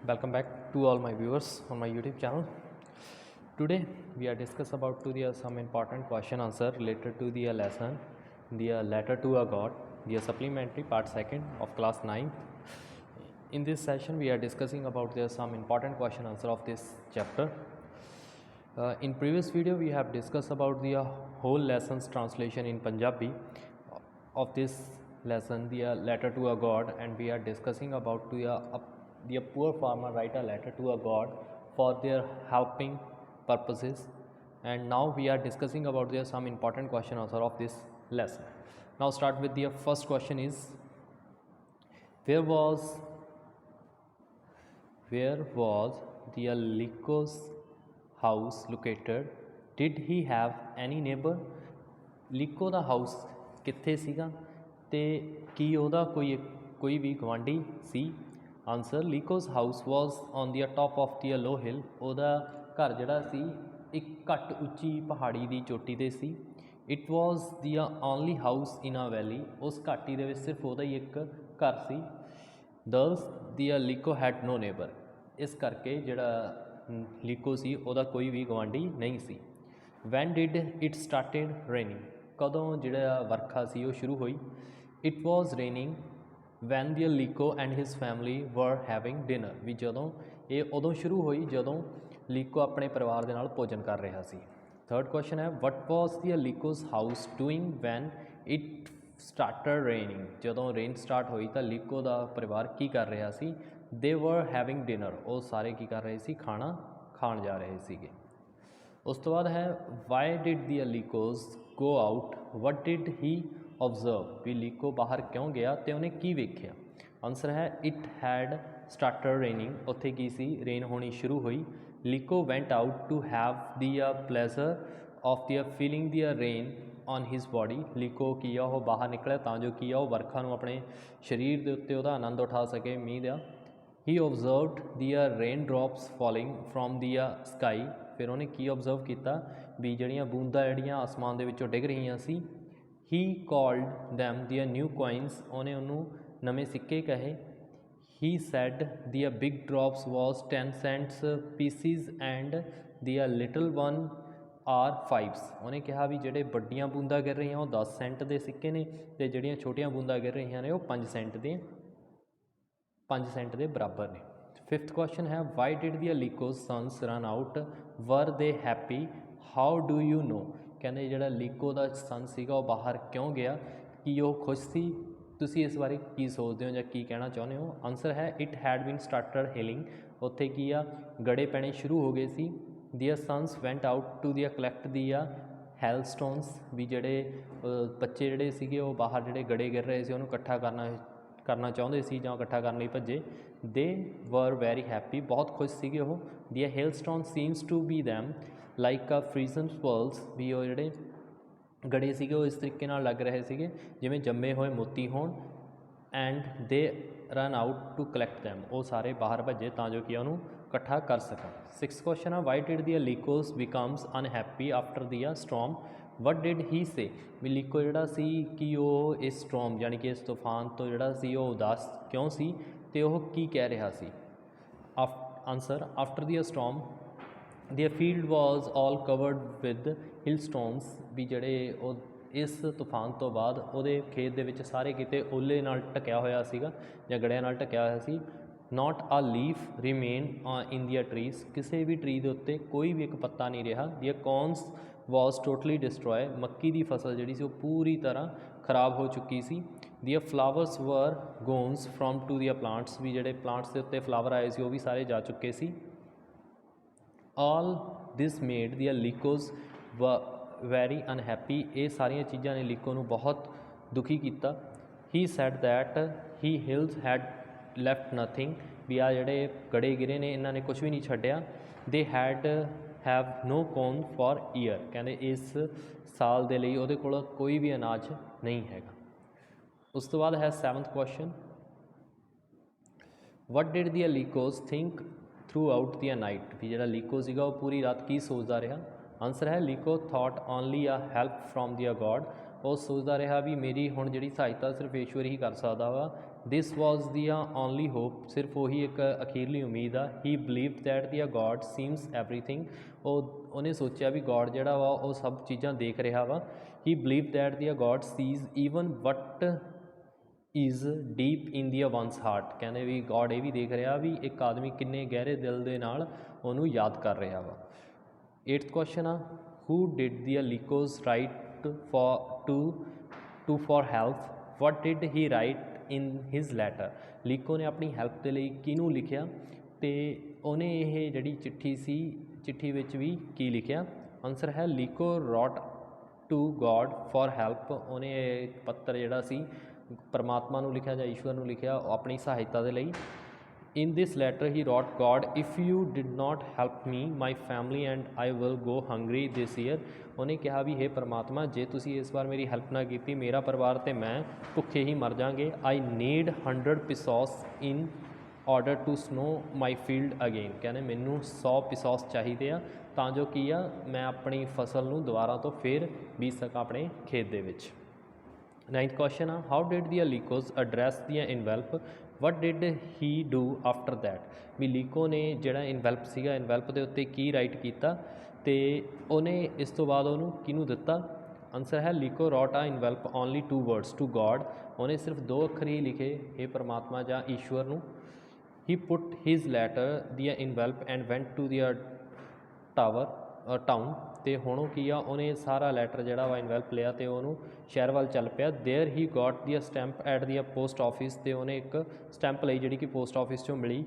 Welcome back to all my viewers on my YouTube channel. Today we are discuss about some important question answer related to the lesson the letter to a god, the supplementary part second of class 9th. In this session we are discussing about some important question answer of this chapter. In previous video we have discussed about the whole lessons translation in Punjabi of this lesson, the letter to a god, and we are discussing about the poor farmer write a letter to a god for their helping purposes, and now we are discussing about some important question answer of this lesson. Now start with the first question is where was the Lyco's house located? Did he have any neighbor? ਲੀਕੋ ਦਾ house ਕਿੱਥੇ ਸੀਗਾ ਤੇ ਕੀ ਉਹਦਾ ਕੋਈ ਵੀ ਗਵਾਂਢੀ ਸੀ? Answer Lencho's house was on the top of the low hill. ਉਹਦਾ ਘਰ ਜਿਹੜਾ ਸੀ ਇੱਕ ਘੱਟ ਉੱਚੀ ਪਹਾੜੀ ਦੀ ਚੋਟੀ 'ਤੇ ਸੀ। It was the only house ਇਨ ਅ ਵੈਲੀ। ਉਸ ਘਾਟੀ ਦੇ ਵਿੱਚ ਸਿਰਫ ਉਹਦਾ ਹੀ ਇੱਕ ਘਰ ਸੀ। ਦਸ ਦੀ ਲੀਕੋ ਹੈਡ ਨੋ ਨੇਬਰ। ਇਸ ਕਰਕੇ ਜਿਹੜਾ ਲੀਕੋ ਸੀ ਉਹਦਾ ਕੋਈ ਵੀ ਗਵਾਂਢੀ ਨਹੀਂ ਸੀ। When did it started raining. ਕਦੋਂ ਜਿਹੜਾ ਵਰਖਾ ਸੀ ਉਹ ਸ਼ੁਰੂ ਹੋਈ? It was raining when the ਲੀਕੋ and his family were having dinner. ਵੀ ਜਦੋਂ ਇਹ ਉਦੋਂ ਸ਼ੁਰੂ ਹੋਈ ਜਦੋਂ ਲੀਕੋ ਆਪਣੇ ਪਰਿਵਾਰ ਦੇ ਨਾਲ ਭੋਜਨ ਕਰ ਰਿਹਾ ਸੀ। ਥਰਡ ਕੁਐਸਚਨ ਹੈ what was the Lencho's house doing when it started raining. ਜਦੋਂ ਰੇਨ ਸਟਾਰਟ ਹੋਈ ਤਾਂ ਲੀਕੋ ਦਾ ਪਰਿਵਾਰ ਕੀ ਕਰ ਰਿਹਾ ਸੀ? ਦੇ ਵਰ ਹੈਵਿੰਗ ਡਿਨਰ। ਉਹ ਸਾਰੇ ਕੀ ਕਰ ਰਹੇ ਸੀ? ਖਾਣਾ ਖਾਣ ਜਾ ਰਹੇ ਸੀਗੇ। ਉਸ ਤੋਂ ਬਾਅਦ ਹੈ why did the Lencho's go out what did he observe. ਵੀ ਲੀਕੋ ਬਾਹਰ ਕਿਉਂ ਗਿਆ ਅਤੇ ਉਹਨੇ ਕੀ ਵੇਖਿਆ? ਆਨਸਰ ਹੈ ਇਟ ਹੈਡ ਸਟਾਰਟਡ ਰੇਨਿੰਗ। ਉੱਥੇ ਕੀ ਸੀ? ਰੇਨ ਹੋਣੀ ਸ਼ੁਰੂ ਹੋਈ। ਲੀਕੋ went out to have the pleasure of the feeling the rain on his body. ਲੀਕੋ ਕੀ ਆ ਉਹ ਬਾਹਰ ਨਿਕਲਿਆ ਤਾਂ ਜੋ ਕੀ ਆ ਉਹ ਵਰਖਾ ਨੂੰ ਆਪਣੇ ਸਰੀਰ ਦੇ ਉੱਤੇ ਉਹਦਾ ਆਨੰਦ ਉਠਾ ਸਕੇ, ਮੀਂਹ ਦਾ। ਹੀ ਓਬਜ਼ਰਵਡ ਦੀ rain drops following from the sky. ਫਿਰ ਉਹਨੇ ਕੀ ਓਬਜ਼ਰਵ ਕੀਤਾ? ਵੀ ਜਿਹੜੀਆਂ ਬੂੰਦਾਂ ਜਿਹੜੀਆਂ ਆਸਮਾਨ ਦੇ ਵਿੱਚੋਂ ਡਿੱਗ ਰਹੀਆਂ ਸੀ। ਹੀ ਕਾਲਡ ਦੈਮ ਦੀ ਨਿਊ ਕੋਇਨਸ। ਉਹਨੇ ਉਹਨੂੰ ਨਵੇਂ ਸਿੱਕੇ ਕਹੇ। ਹੀ sad the big drops was 10 cents pieces and the little one R 5s। ਉਹਨੇ ਕਿਹਾ ਵੀ ਜਿਹੜੇ ਵੱਡੀਆਂ ਬੂੰਦਾਂ ਗਿਰ ਰਹੀਆਂ ਉਹ 10 ਸੈਂਟ ਦੇ ਸਿੱਕੇ ਨੇ ਅਤੇ ਜਿਹੜੀਆਂ ਛੋਟੀਆਂ ਬੂੰਦਾਂ ਗਿਰ ਰਹੀਆਂ ਨੇ ਉਹ 5 ਸੈਂਟ ਦੇ ਬਰਾਬਰ ਨੇ। ਫਿਫਥ ਕੁਐਸਚਨ ਹੈ why did the ਲੀਕੋਜ਼ sons run out ਵਰ ਦੇ happy how do you know. ਕਹਿੰਦੇ ਜਿਹੜਾ ਲੀਕੋ ਦਾ ਸਨ ਸੀਗਾ ਉਹ ਬਾਹਰ ਕਿਉਂ ਗਿਆ? ਕੀ ਉਹ ਖੁਸ਼ ਸੀ? ਤੁਸੀਂ ਇਸ ਬਾਰੇ ਕੀ ਸੋਚਦੇ ਹੋ ਜਾਂ ਕੀ ਕਹਿਣਾ ਚਾਹੁੰਦੇ ਹੋ? ਆਨਸਰ ਹੈ it head bean started healing. ਉੱਥੇ ਕੀ ਆ? ਗੜੇ ਪੈਣੇ ਸ਼ੁਰੂ ਹੋ ਗਏ ਸੀ। ਦੀਅਰ sons ਵੈਂਟ out to the collect ਦੀ ਹੈਲ ਸਟੋਨਸ। ਵੀ ਜਿਹੜੇ ਬੱਚੇ ਜਿਹੜੇ ਸੀਗੇ ਉਹ ਬਾਹਰ ਜਿਹੜੇ ਗੜੇ ਗਿਰ ਰਹੇ ਸੀ ਉਹਨੂੰ ਇਕੱਠਾ ਕਰਨਾ ਚਾਹੁੰਦੇ ਸੀ ਜਾਂ ਇਕੱਠਾ ਕਰਨ ਲਈ ਭੱਜੇ। ਦੇ ਵਰ ਵੈਰੀ ਹੈਪੀ। ਬਹੁਤ ਖੁਸ਼ ਸੀਗੇ ਉਹ। The hailstone seems to be them like a frozen pearls. ਵੀ ਉਹ ਜਿਹੜੇ ਗੜੇ ਸੀਗੇ ਉਹ ਇਸ ਤਰੀਕੇ ਨਾਲ ਲੱਗ ਰਹੇ ਸੀਗੇ ਜਿਵੇਂ ਜੰਮੇ ਹੋਏ ਮੋਤੀ ਹੋਣ। And they run out to collect them. ਉਹ ਸਾਰੇ ਬਾਹਰ ਭੱਜੇ ਤਾਂ ਜੋ ਕਿ ਉਹਨੂੰ ਇਕੱਠਾ ਕਰ ਸਕਣ। ਸਿਕਸ ਕੁਐਸਚਨ ਆ why did the Lencho's becomes unhappy after the storm what did he say. ਵੀ ਲੀਕੋ ਜਿਹੜਾ ਸੀ ਕਿ ਉਹ ਇਸ ਸਟੋਰਮ ਯਾਨੀ ਕਿ ਇਸ ਤੂਫਾਨ ਤੋਂ ਜਿਹੜਾ ਸੀ ਉਹ ਉਦਾਸ ਕਿਉਂ ਸੀ ਅਤੇ ਉਹ ਕੀ ਕਹਿ ਰਿਹਾ ਸੀ? Answer after the storm the field was all covered with hailstones. ਵੀ ਜਿਹੜੇ ਉਹ ਇਸ ਤੂਫਾਨ ਤੋਂ ਬਾਅਦ ਉਹਦੇ ਖੇਤ ਦੇ ਵਿੱਚ ਸਾਰੇ ਕਿਤੇ ਓਲੇ ਨਾਲ ਢਕਿਆ ਹੋਇਆ ਸੀਗਾ ਜਾਂ ਗੜਿਆਂ ਨਾਲ ਢਕਿਆ ਹੋਇਆ ਸੀ। ਨਾਟ ਆ leaf remain in the trees. ਕਿਸੇ ਵੀ ਟਰੀ ਦੇ ਉੱਤੇ ਕੋਈ ਵੀ ਇੱਕ ਪੱਤਾ ਨਹੀਂ ਰਿਹਾ। ਦੀ ਕੌਨਸ ਵਾਜ਼ ਟੋਟਲੀ ਡਿਸਟਰੋਏ। ਮੱਕੀ ਦੀ ਫਸਲ ਜਿਹੜੀ ਸੀ ਉਹ ਪੂਰੀ ਤਰ੍ਹਾਂ ਖਰਾਬ ਹੋ ਚੁੱਕੀ ਸੀ। ਦੀ ਫਲਾਵਰਸ ਵਰ ਗੋਨਸ ਫਰੋਮ ਟੂ ਦੀ ਪਲਾਂਟਸ। ਵੀ ਜਿਹੜੇ ਪਲਾਂਟਸ ਦੇ ਉੱਤੇ ਫਲਾਵਰ ਆਏ ਸੀ ਉਹ ਵੀ ਸਾਰੇ ਜਾ ਚੁੱਕੇ ਸੀ। ਆਲ ਦਿਸ ਮੇਡ ਦੀ ਲੀਕੋਜ਼ ਵੈਰੀ ਅਨਹੈਪੀ। ਇਹ ਸਾਰੀਆਂ ਚੀਜ਼ਾਂ ਨੇ ਲੀਕੋ ਨੂੰ ਬਹੁਤ ਦੁਖੀ ਕੀਤਾ। He said that he hails had left nothing. ਵੀ ਆ ਜਿਹੜੇ ਗੜੇ ਗਿਰੇ ਨੇ ਇਹਨਾਂ ਨੇ ਕੁਛ ਵੀ ਨਹੀਂ ਛੱਡਿਆ। They had have no corn for year. ਕਹਿੰਦੇ ਇਸ ਸਾਲ ਦੇ ਲਈ ਉਹਦੇ ਕੋਲ ਕੋਈ ਵੀ ਅਨਾਜ ਨਹੀਂ ਹੈਗਾ। ਉਸ ਤੋਂ ਬਾਅਦ ਹੈ seventh question what did the ਲੀਕੋਜ਼ think through out the night. ਵੀ ਜਿਹੜਾ ਲੀਕੋ ਸੀਗਾ ਉਹ ਪੂਰੀ ਰਾਤ ਕੀ ਸੋਚਦਾ ਰਿਹਾ? ਆਨਸਰ ਹੈ ਲੀਕੋ ਥਾਟ ਓਨਲੀ ਆ ਹੈਲਪ ਫਰੋਮ ਦੀ ਗੋਡ। ਉਹ ਸੋਚਦਾ ਰਿਹਾ ਵੀ ਮੇਰੀ ਹੁਣ ਜਿਹੜੀ ਸਹਾਇਤਾ ਸਿਰਫ ਈਸ਼ਵਰ ਹੀ ਕਰ ਸਕਦਾ ਵਾ ਦਿਸ ਵਾਜ਼ ਦੀ ਓਨਲੀ ਹੋਪ, ਸਿਰਫ ਉਹੀ ਇੱਕ ਅਖੀਰਲੀ ਉਮੀਦ ਆ। He believed that the god seems everything, ਉਹਨੇ ਸੋਚਿਆ ਵੀ ਗੋਡ ਜਿਹੜਾ ਵਾ ਉਹ ਸਭ ਚੀਜ਼ਾਂ ਦੇਖ ਰਿਹਾ ਵਾ। He believed that the god sees even what is deep in the one's heart, ਕਹਿੰਦੇ ਵੀ ਗੋਡ ਇਹ ਵੀ ਦੇਖ ਰਿਹਾ ਵੀ ਇੱਕ ਆਦਮੀ ਕਿੰਨੇ ਗਹਿਰੇ ਦਿਲ ਦੇ ਨਾਲ ਉਹਨੂੰ ਯਾਦ ਕਰ ਰਿਹਾ ਵਾ। 8th ਕੁਐਸਚਨ ਆ, who did the Lencho's write for help, what did he write in his letter, ਲੀਕੋ ਨੇ ਆਪਣੀ ਹੈਲਪ ਦੇ ਲਈ ਕਿਹਨੂੰ ਲਿਖਿਆ ਅਤੇ ਉਹਨੇ ਇਹ ਜਿਹੜੀ ਚਿੱਠੀ ਸੀ ਚਿੱਠੀ ਵਿੱਚ ਵੀ ਕੀ ਲਿਖਿਆ। ਆਨਸਰ ਹੈ ਲੀਕੋ ਰੋਟ ਟੂ ਗੋਡ ਫॉर ਹੈਲਪ, ਉਹਨੇ ਇਹ ਪੱਤਰ ਜਿਹੜਾ ਸੀ ਪਰਮਾਤਮਾ ਨੂੰ ਲਿਖਿਆ ਜਾਂ ਈਸ਼ਵਰ ਨੂੰ ਲਿਖਿਆ ਆਪਣੀ ਸਹਾਇਤਾ ਦੇ ਲਈ। In this letter he wrote god if you did not help me my family and I will go hungry this year, ਉਹਨੇ ਕਿਹਾ ਵੀ ਹੇ ਪਰਮਾਤਮਾ ਜੇ ਤੁਸੀਂ ਇਸ ਵਾਰ ਮੇਰੀ ਹੈਲਪ ਨਾ ਕੀਤੀ ਮੇਰਾ ਪਰਿਵਾਰ ਅਤੇ ਮੈਂ ਭੁੱਖੇ ਹੀ ਮਰ ਜਾਵਾਂਗੇ। I need 100 pesos in order to sow my field again, ਕਹਿੰਦੇ ਮੈਨੂੰ 100 ਪਿਸੋਸ ਚਾਹੀਦੇ ਆ ਤਾਂ ਜੋ ਕੀ ਆ ਮੈਂ ਆਪਣੀ ਫਸਲ ਨੂੰ ਦੁਬਾਰਾ ਤੋਂ ਫਿਰ ਬੀਜ ਸਕਾਂ ਆਪਣੇ ਖੇਤ ਦੇ ਵਿੱਚ। 9th ਕੁਐਸਚਨ ਆ, how did the Lencho's address the envelope, what did he do after that, ਵੀ ਲੀਕੋ ਨੇ ਜਿਹੜਾ ਇਨਵੈਲਪ ਸੀਗਾ ਇਨਵੈਲਪ ਦੇ ਉੱਤੇ ਕੀ ਰਾਈਟ ਕੀਤਾ ਅਤੇ ਉਹਨੇ ਇਸ ਤੋਂ ਬਾਅਦ ਉਹਨੂੰ ਕਿਹਨੂੰ ਦਿੱਤਾ। ਆਨਸਰ ਹੈ ਲੀਕੋ wrote a envelope only 2 words to God, ਉਹਨੇ ਸਿਰਫ 2 ਅੱਖਰ ਹੀ ਲਿਖੇ ਇਹ ਪਰਮਾਤਮਾ ਜਾਂ ਈਸ਼ਵਰ ਨੂੰ। ਹੀ ਪੁੱਟ his letter the envelope and ਵੈਂਟ to the town, ਅਤੇ ਹੁਣ ਉਹ ਕੀ ਆ ਉਹਨੇ ਸਾਰਾ ਲੈਟਰ ਜਿਹੜਾ ਵਾ ਇਨਵੈਲਪ ਲਿਆ ਅਤੇ ਉਹਨੂੰ ਸ਼ਹਿਰ ਵੱਲ ਚੱਲ ਪਿਆ। There he goat the stamp at the post office, ਅਤੇ ਉਹਨੇ ਇੱਕ ਸਟੈਂਪ ਲਈ ਜਿਹੜੀ ਕਿ ਪੋਸਟ ਆਫਿਸ 'ਚੋਂ ਮਿਲੀ।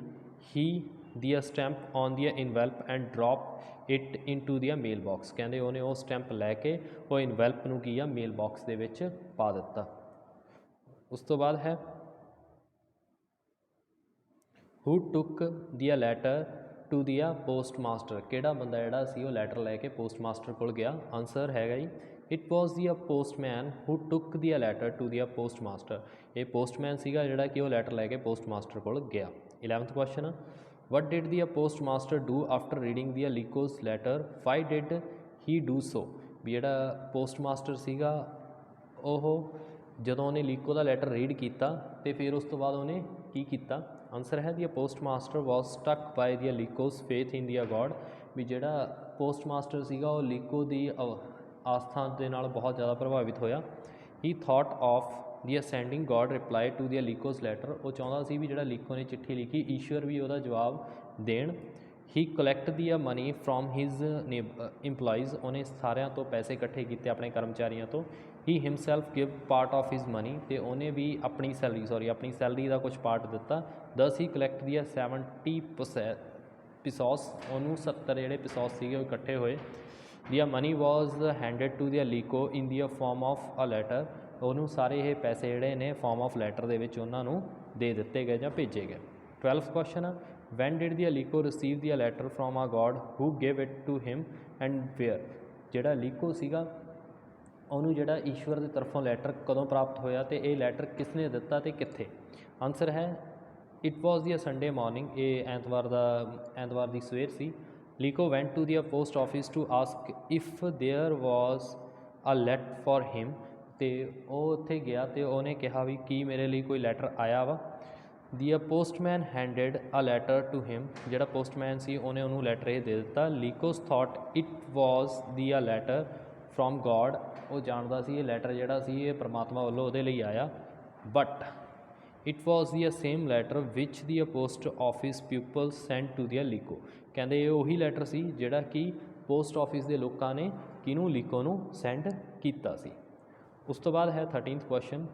He the stamp on the envelope and drop it into the mailbox, ਕਹਿੰਦੇ ਉਹਨੇ ਉਹ ਸਟੈਂਪ ਲੈ ਕੇ ਉਹ ਇਨਵੈਲਪ ਨੂੰ ਕੀ ਆ ਮੇਲ ਬਾਕਸ ਦੇ ਵਿੱਚ ਪਾ ਦਿੱਤਾ। ਉਸ ਤੋਂ ਬਾਅਦ ਹੈ ਹੂ ਟੁੱਕ ਦੀ letter to the post master, ਕਿਹੜਾ ਬੰਦਾ ਜਿਹੜਾ ਸੀ ਉਹ ਲੈਟਰ ਲੈ ਕੇ ਪੋਸਟ ਮਾਸਟਰ ਕੋਲ ਗਿਆ। ਆਨਸਰ ਹੈਗਾ ਜੀ ਇਟ ਵਾਜ਼ ਦੀ ਪੋਸਟਮੈਨ ਹੂ ਟੁੱਕ ਦੀ letter to the post master, ਇਹ ਪੋਸਟਮੈਨ ਸੀਗਾ ਜਿਹੜਾ ਕਿ ਉਹ ਲੈਟਰ ਲੈ ਕੇ ਪੋਸਟ ਮਾਸਟਰ ਕੋਲ ਗਿਆ। 11th question, what did the postmaster do after reading the Lencho's letter, why did he do so, ਵੀ ਜਿਹੜਾ ਪੋਸਟ ਮਾਸਟਰ ਸੀਗਾ ਉਹ ਜਦੋਂ ਉਹਨੇ ਲੀਕੋ ਦਾ ਲੈਟਰ ਰੀਡ ਕੀਤਾ ਅਤੇ ਫਿਰ ਉਸ ਤੋਂ ਬਾਅਦ ਉਹਨੇ ਕੀ ਕੀਤਾ। ਆਨਸਰ ਹੈ ਦੀ ਪੋਸਟ ਮਾਸਟਰ ਵਾਜ਼ ਸਟਕ ਬਾਏ ਦੀ ਲੀਕੋਜ਼ ਫੇਥ ਇਨ ਦੀ ਗੋਡ, ਵੀ ਜਿਹੜਾ ਪੋਸਟ ਮਾਸਟਰ ਸੀਗਾ ਉਹ ਲੀਕੋ ਦੀ ਆਸਥਾ ਦੇ ਨਾਲ ਬਹੁਤ ਜ਼ਿਆਦਾ ਪ੍ਰਭਾਵਿਤ ਹੋਇਆ। He thought of the sending god reply to the Lencho's letter, ਉਹ ਚਾਹੁੰਦਾ ਸੀ ਵੀ ਜਿਹੜਾ ਲੀਕੋ ਨੇ ਚਿੱਠੀ ਲਿਖੀ ਈਸ਼ਵਰ ਵੀ ਉਹਦਾ ਜਵਾਬ ਦੇਣ। He collect the money from his employees, ਉਹਨੇ ਸਾਰਿਆਂ ਤੋਂ ਪੈਸੇ ਇਕੱਠੇ ਕੀਤੇ ਆਪਣੇ ਕਰਮਚਾਰੀਆਂ ਤੋਂ। He himself give part of his money, ਅਤੇ ਉਹਨੇ ਵੀ ਆਪਣੀ ਸੈਲਰੀ ਦਾ ਕੁਝ ਪਾਰਟ ਦਿੱਤਾ। ਦਸ ਹੀ ਕਲੈਕਟ ਦੀ 70 ਪਿਸੋਸ, ਉਹਨੂੰ 70 ਜਿਹੜੇ ਪਿਸੋਸ ਸੀਗੇ ਉਹ ਇਕੱਠੇ ਹੋਏ। ਦੀ money was handed to the ਲੀਕੋ in the form of a letter, ਉਹਨੂੰ ਸਾਰੇ ਇਹ ਪੈਸੇ ਜਿਹੜੇ ਨੇ ਫੋਰਮ ਆਫ ਲੈਟਰ ਦੇ ਵਿੱਚ ਉਹਨਾਂ ਨੂੰ ਦੇ ਦਿੱਤੇ ਗਏ ਜਾਂ ਭੇਜੇ ਗਏ। 12th question, when did the ਲੀਕੋ receive the letter from a God who give it to him and where, ਜਿਹੜਾ ਲੀਕੋ ਸੀਗਾ ਉਹਨੂੰ ਜਿਹੜਾ ਈਸ਼ਵਰ ਦੀ ਤਰਫੋਂ ਲੈਟਰ ਕਦੋਂ ਪ੍ਰਾਪਤ ਹੋਇਆ ਅਤੇ ਇਹ ਲੈਟਰ ਕਿਸ ਨੇ ਦਿੱਤਾ ਅਤੇ ਕਿੱਥੇ। ਆਨਸਰ ਹੈ it was the Sunday morning, ਇਹ ਐਤਵਾਰ ਦੀ ਸਵੇਰ ਸੀ। ਲੀਕੋ went to the post office to ask if there was a letter for him, ਅਤੇ ਉਹ ਉੱਥੇ ਗਿਆ ਅਤੇ ਉਹਨੇ ਕਿਹਾ ਵੀ ਕੀ ਮੇਰੇ ਲਈ ਕੋਈ ਲੈਟਰ ਆਇਆ ਵਾ। The postman handed a letter to him, ਜਿਹੜਾ ਪੋਸਟਮੈਨ ਸੀ ਉਹਨੇ ਉਹਨੂੰ ਲੈਟਰ ਇਹ ਦੇ ਦਿੱਤਾ। Lencho thought it was the letter from God, ਉਹ ਜਾਣਦਾ ਸੀ ਇਹ ਲੈਟਰ ਜਿਹੜਾ ਸੀ ਇਹ ਪਰਮਾਤਮਾ ਵੱਲੋਂ ਉਹਦੇ ਲਈ ਆਇਆ। But it was the same letter which the post office people send to the ਲੀਕੋ, ਕਹਿੰਦੇ ਇਹ ਉਹੀ ਲੈਟਰ ਸੀ ਜਿਹੜਾ ਕਿ ਪੋਸਟ ਆਫਿਸ ਦੇ ਲੋਕਾਂ ਨੇ ਕਿਹਨੂੰ ਲੀਕੋ ਨੂੰ ਸੈਂਡ ਕੀਤਾ ਸੀ। ਉਸ ਤੋਂ ਬਾਅਦ ਹੈ 13th question,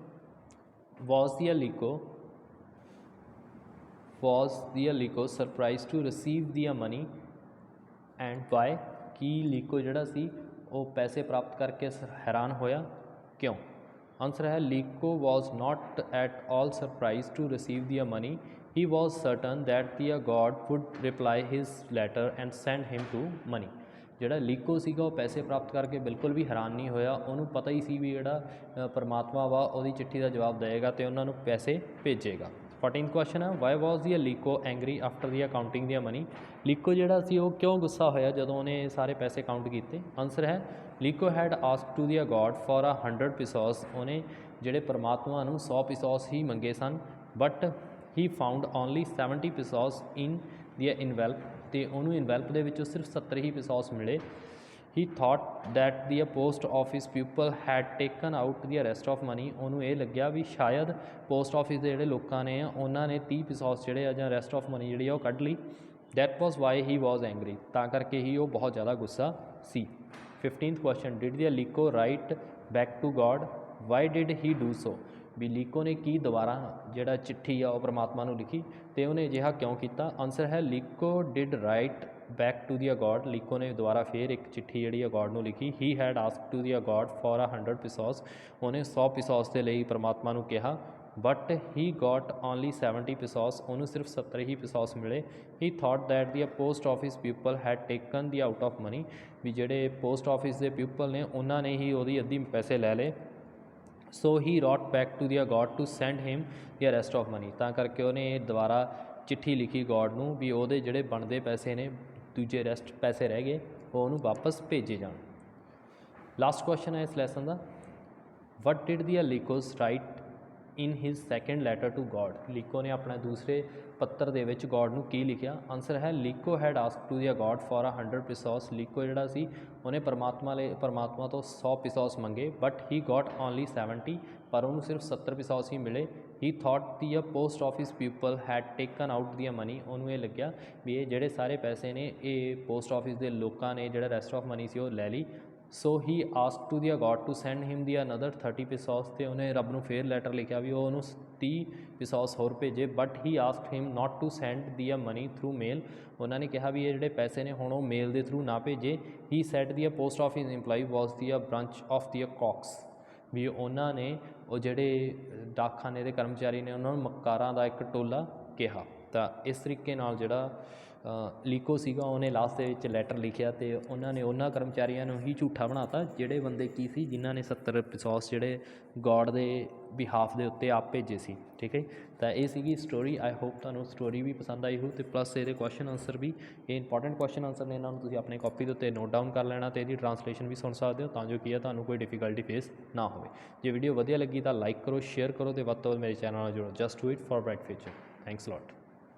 was the ਲੀਕੋ surprise to receive the money and Y, ਕੀ ਲੀਕੋ ਜਿਹੜਾ ਸੀ ਉਹ ਪੈਸੇ ਪ੍ਰਾਪਤ ਕਰਕੇ ਹੈਰਾਨ ਹੋਇਆ, ਕਿਉਂ। ਆਨਸਰ ਹੈ ਲੀਕੋ was not at all surprise to receive the money, he was certain that the god would reply his letter and send him to money, ਜਿਹੜਾ ਲੀਕੋ ਸੀਗਾ ਉਹ ਪੈਸੇ ਪ੍ਰਾਪਤ ਕਰਕੇ ਬਿਲਕੁਲ ਵੀ ਹੈਰਾਨ ਨਹੀਂ ਹੋਇਆ, ਉਹਨੂੰ ਪਤਾ ਹੀ ਸੀ ਵੀ ਜਿਹੜਾ ਪਰਮਾਤਮਾ ਵਾ ਉਹਦੀ ਚਿੱਠੀ ਦਾ ਜਵਾਬ ਦੇਵੇਗਾ ਅਤੇ ਉਹਨਾਂ ਨੂੰ ਪੈਸੇ ਭੇਜੇਗਾ। 14th ਕੁਐਸਚਨ ਹੈ, ਵਾਈ ਵਾਜ਼ ਦੀ ਲੀਕੋ ਐਂਗਰੀ ਆਫਟਰ ਦੀ ਕਾਊਂਟਿੰਗ ਦੀ ਮਨੀ, ਲੀਕੋ ਜਿਹੜਾ ਸੀ ਉਹ ਕਿਉਂ ਗੁੱਸਾ ਹੋਇਆ ਜਦੋਂ ਉਹਨੇ ਸਾਰੇ ਪੈਸੇ ਕਾਊਂਟ ਕੀਤੇ। ਆਨਸਰ ਹੈ ਲੀਕੋ head ask to the God for 100 pesos, ਉਹਨੇ ਜਿਹੜੇ ਪਰਮਾਤਮਾ ਨੂੰ 100 ਪਿਸੋਸ ਹੀ ਮੰਗੇ ਸਨ। But he found only 70 ਪਿਸੋਸ in the envelope, ਅਤੇ ਉਹਨੂੰ ਇਨਵੈਲਪ ਦੇ ਵਿੱਚੋਂ ਸਿਰਫ 70 ਹੀ ਪਿਸੋਸ ਮਿਲੇ। He thought that the post office people had taken out the rest of money, ਉਹਨੂੰ ਇਹ ਲੱਗਿਆ ਵੀ ਸ਼ਾਇਦ ਪੋਸਟ ਆਫਿਸ ਦੇ ਜਿਹੜੇ ਲੋਕਾਂ ਨੇ ਉਹਨਾਂ ਨੇ 30 ਪਿਸੋਸ ਜਿਹੜੇ ਆ ਜਾਂ ਰੈਸਟ ਆਫ ਮਨੀ ਜਿਹੜੀ ਆ ਉਹ ਕੱਢ ਲਈ। That was why he was angry, ਤਾਂ ਕਰਕੇ ਹੀ ਉਹ ਬਹੁਤ ਜ਼ਿਆਦਾ ਗੁੱਸਾ ਸੀ। 15th ਕੁਐਸਚਨ, ਡਿਡ ਦੀ ਲੀਕੋ write back to god, why did he do so, ਵੀ ਲੀਕੋ ਨੇ ਕੀ ਦੁਬਾਰਾ ਜਿਹੜਾ ਚਿੱਠੀ ਆ ਉਹ ਪਰਮਾਤਮਾ ਨੂੰ ਲਿਖੀ ਅਤੇ ਉਹਨੇ ਅਜਿਹਾ ਕਿਉਂ ਕੀਤਾ। ਆਨਸਰ ਹੈ ਲੀਕੋ did right back to the god, ਲੀਕੋ ਨੇ ਦੁਬਾਰਾ ਫਿਰ ਇੱਕ ਚਿੱਠੀ ਜਿਹੜੀ ਆ ਗॉड ਨੂੰ ਲਿਖੀ। He had ask to the god for 100 pesos, ਉਹਨੇ 100 ਪਿਸੋਸ ਦੇ ਲਈ ਪਰਮਾਤਮਾ ਨੂੰ ਕਿਹਾ। But he got only 70 pesos, ਉਹਨੂੰ ਸਿਰਫ 70 ਹੀ ਪਿਸੋਸ ਮਿਲੇ। He thought that the post office people had taken the out of money, ਵੀ ਜਿਹੜੇ ਪੋਸਟ ਆਫਿਸ ਦੇ ਪੀਪਲ ਨੇ ਉਹਨਾਂ ਨੇ ਹੀ ਉਹਦੀ ਅੱਧੀ ਪੈਸੇ ਲੈ ਲਏ। ਸੋ ਹੀ ਰੋਟ back to the god to send him the rest of money, ਤਾਂ ਕਰਕੇ ਉਹਨੇ ਦੁਬਾਰਾ ਚਿੱਠੀ ਲਿਖੀ ਗॉड ਨੂੰ ਵੀ ਉਹਦੇ ਜਿਹੜੇ ਬਣਦੇ ਪੈਸੇ ਨੇ, ਦੂਜੇ ਰੈਸਟ ਪੈਸੇ ਰਹਿ ਗਏ, ਉਹ ਉਹਨੂੰ ਵਾਪਸ ਭੇਜੇ ਜਾਣ। ਲਾਸਟ ਕੁਐਸਚਨ ਹੈ ਇਸ ਲੈਸਨ ਦਾ, what did the Lencho's write in his second letter to god, ਲੀਕੋ ਨੇ ਆਪਣੇ ਦੂਸਰੇ ਪੱਤਰ ਦੇ ਵਿੱਚ ਗॉड ਨੂੰ ਕੀ ਲਿਖਿਆ। ਆਨਸਰ ਹੈ ਲੀਕੋ head ask to the god for 100 ਪਿਸੋਸ, ਲੀਕੋ ਜਿਹੜਾ ਸੀ ਉਹਨੇ ਪਰਮਾਤਮਾ ਤੋਂ 100 ਪਿਸੋਸ ਮੰਗੇ। ਬਟ ਹੀ ਗॉट ਓਨਲੀ 70, ਪਰ ਉਹਨੂੰ ਸਿਰਫ 70 ਪਿਸੋਸ ਹੀ ਮਿਲੇ। He thought the post office people had taken out the money, ਉਹਨੂੰ ਇਹ ਲੱਗਿਆ ਵੀ ਇਹ ਜਿਹੜੇ ਸਾਰੇ ਪੈਸੇ ਨੇ ਇਹ ਪੋਸਟ ਆਫਿਸ ਦੇ ਲੋਕਾਂ ਨੇ ਜਿਹੜਾ ਰੈਸਟ ਆਫ ਮਨੀ ਸੀ ਉਹ ਲੈ ਲਈ। ਸੋ ਹੀ ask to the god to send him the another 30 ਪਿਸੋਸ, ਅਤੇ ਉਹਨੇ ਰੱਬ ਨੂੰ ਫੇਰ ਲੈਟਰ ਲਿਖਿਆ ਵੀ ਉਹ ਉਹਨੂੰ 30 ਪਿਸੋਸ ਹੋਰ ਭੇਜੇ। But he asked him not to send the money through mail, ਉਹਨਾਂ ਨੇ ਕਿਹਾ ਵੀ ਇਹ ਜਿਹੜੇ ਪੈਸੇ ਨੇ ਹੁਣ ਉਹ ਮੇਲ ਦੇ ਥਰੂ ਨਾ ਭੇਜੇ। ਹੀ sad the post office employee was the branch of the caucus, ਵੀ ਉਹਨਾਂ ਨੇ ਉਹ ਜਿਹੜੇ ਡਾਕਖਾਨੇ ਦੇ ਕਰਮਚਾਰੀ ਨੇ ਉਹਨਾਂ ਨੂੰ ਮੱਕਾਰਾਂ ਦਾ ਇੱਕ ਟੋਲਾ ਕਿਹਾ। ਤਾਂ ਇਸ ਤਰੀਕੇ ਨਾਲ ਜਿਹੜਾ ਲੀਕੋ ਸੀਗਾ ਉਹਨੇ ਲਾਸਟ ਦੇ ਵਿੱਚ ਲੈਟਰ ਲਿਖਿਆ ਅਤੇ ਉਹਨਾਂ ਨੇ ਉਹਨਾਂ ਕਰਮਚਾਰੀਆਂ ਨੂੰ ਹੀ ਝੂਠਾ ਬਣਾਤਾ ਜਿਹੜੇ ਬੰਦੇ ਕੀ ਸੀ ਜਿਨ੍ਹਾਂ ਨੇ 70 ਪਿਸੋਸ ਜਿਹੜੇ ਗॉड ਦੇ ਬਿਹਾਫ ਦੇ ਉੱਤੇ ਆਪ ਭੇਜੇ ਸੀ। ਠੀਕ ਹੈ, ਤਾਂ ਇਹ ਸੀਗੀ ਸਟੋਰੀ। ਆਈ ਹੋਪ ਤੁਹਾਨੂੰ ਸਟੋਰੀ ਵੀ ਪਸੰਦ ਆਈ ਹੋ, ਅਤੇ ਪਲੱਸ ਇਹਦੇ ਕੁਐਸਚਨ ਆਨਸਰ ਵੀ, ਇਹ ਇੰਪੋਰਟੈਂਟ ਕੁਐਸਚਨ ਆਨਸਰ ਨੇ, ਇਹਨਾਂ ਨੂੰ ਤੁਸੀਂ ਆਪਣੀ ਕਾਪੀ ਦੇ ਉੱਤੇ ਨੋਟ ਡਾਊਨ ਕਰ ਲੈਣਾ ਅਤੇ ਇਹਦੀ ਟਰਾਂਸਲੇਸ਼ਨ ਵੀ ਸੁਣ ਸਕਦੇ ਹੋ, ਤਾਂ ਜੋ ਕੀ ਹੈ ਤੁਹਾਨੂੰ ਕੋਈ ਡਿਫੀਕਲਟੀ ਫੇਸ ਨਾ ਹੋਵੇ। ਜੇ ਵੀਡੀਓ ਵਧੀਆ ਲੱਗੀ ਤਾਂ ਲਾਈਕ ਕਰੋ, ਸ਼ੇਅਰ ਕਰੋ ਅਤੇ ਵੱਧ ਤੋਂ ਵੱਧ ਮੇਰੇ ਚੈਨਲ ਨਾਲ ਜੁੜੋ। Just do it for bright future. Thanks a lot.